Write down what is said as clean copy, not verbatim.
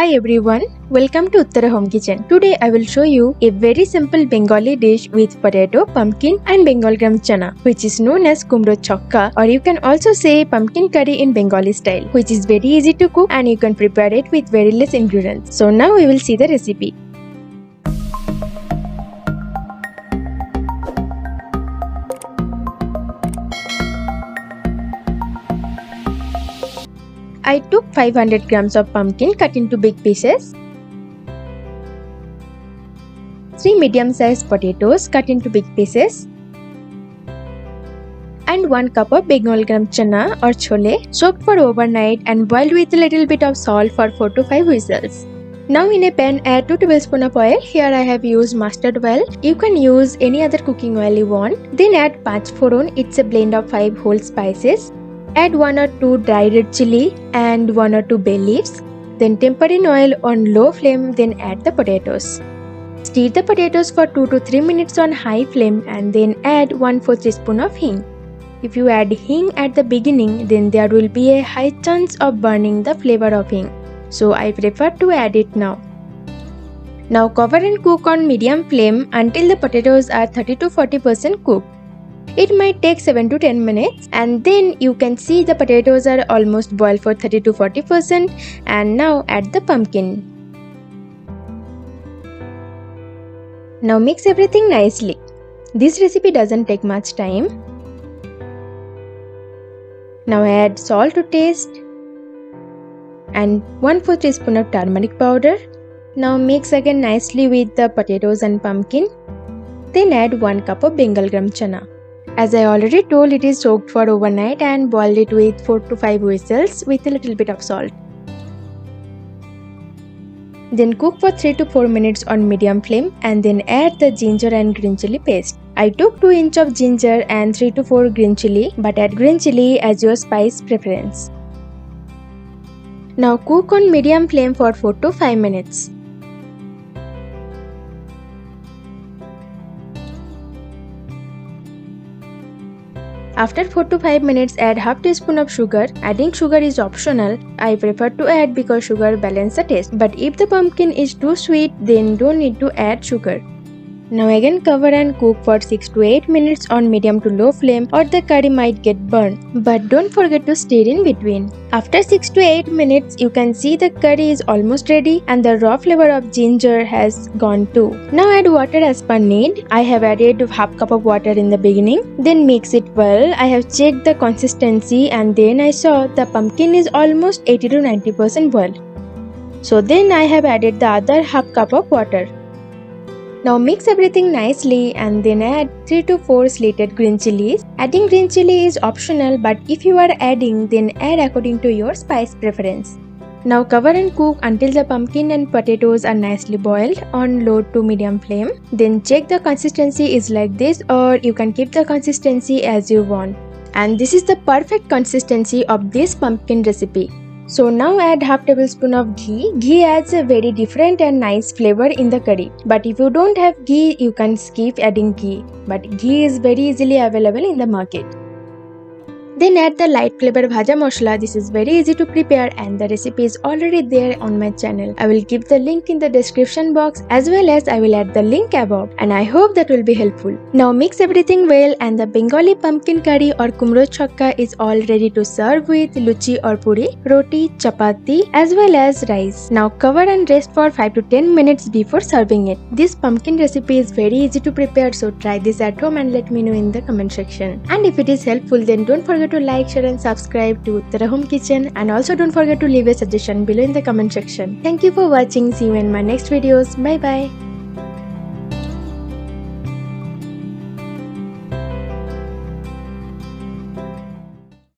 Hi everyone, welcome to Uttara Home Kitchen. Today I will show you a very simple Bengali dish with potato, pumpkin and Bengal-gram Chana, which is known as Kumro'r Chokka, or you can also say pumpkin curry in Bengali style, which is very easy to cook and you can prepare it with very less ingredients. So now we will see the recipe. I took 500 grams of pumpkin cut into big pieces, 3 medium-sized potatoes cut into big pieces, and 1 cup of Bengal-gram Chana or chole soaked for overnight and boiled with a little bit of salt for 4 to 5 whistles. Now in a pan add 2 tablespoons of oil. Here I have used mustard oil. You can use any other cooking oil you want. Then add Panch Phoron. It's a blend of 5 whole spices. Add 1 or 2 dry red chili and 1 or 2 bay leaves. Then temper in oil on low flame, then add the potatoes. Stir the potatoes for 2 to 3 minutes on high flame and then add 1/4 teaspoon of Heeng. If you add Heeng at the beginning, then there will be a high chance of burning the flavor of Heeng. So I prefer to add it now. Now cover and cook on medium flame until the potatoes are 30 to 40% cooked. It might take 7 to 10 minutes and then you can see the potatoes are almost boiled for 30 to 40%, and now add the pumpkin. Now mix everything nicely. This recipe doesn't take much time. Now add salt to taste and 1/4 teaspoon of turmeric powder. Now mix again nicely with the potatoes and pumpkin. Then add 1 cup of Bengal-gram Chana. As I already told, it is soaked for overnight and boiled it with 4 to 5 whistles with a little bit of salt. Then cook for 3 to 4 minutes on medium flame and then add the ginger and green chili paste. I took 2 inch of ginger and 3 to 4 green chili, but add green chili as your spice preference. Now cook on medium flame for 4 to 5 minutes. After 4 to 5 minutes, add half teaspoon of sugar. Adding sugar is optional. I prefer to add because sugar balances the taste. But if the pumpkin is too sweet, then don't need to add sugar. Now again cover and cook for 6 to 8 minutes on medium to low flame or the curry might get burned. But don't forget to stir in between. After 6 to 8 minutes, you can see the curry is almost ready and the raw flavor of ginger has gone too. Now add water as per need. I have added half cup of water in the beginning. Then mix it well. I have checked the consistency and then I saw the pumpkin is almost 80 to 90% boiled. So then I have added the other half cup of water. Now mix everything nicely and then add 3 to 4 slated green chilies. Adding green chili is optional, but if you are adding, then add according to your spice preference. Now cover and cook until the pumpkin and potatoes are nicely boiled on low to medium flame. Then check the consistency is like this, or you can keep the consistency as you want. And this is the perfect consistency of this pumpkin recipe. So now add half tablespoon of ghee. Ghee adds a very different and nice flavor in the curry. But if you don't have ghee, you can skip adding ghee. But ghee is very easily available in the market. Then add the light flavor Bhaja Moshla. This is very easy to prepare and the recipe is already there on my channel. I will give the link in the description box as well as I will add the link above, and I hope that will be helpful. Now mix everything well and the Bengali pumpkin curry or Kumro'r Chokka is all ready to serve with Luchi or Puri, Roti, Chapati as well as rice. Now cover and rest for 5 to 10 minutes before serving it. This pumpkin recipe is very easy to prepare, so try this at home and let me know in the comment section. And if it is helpful, then don't forget to like, share and subscribe to Uttara Home Kitchen, and also don't forget to leave a suggestion below in the comment section. Thank you for watching. See you in my next videos. Bye bye.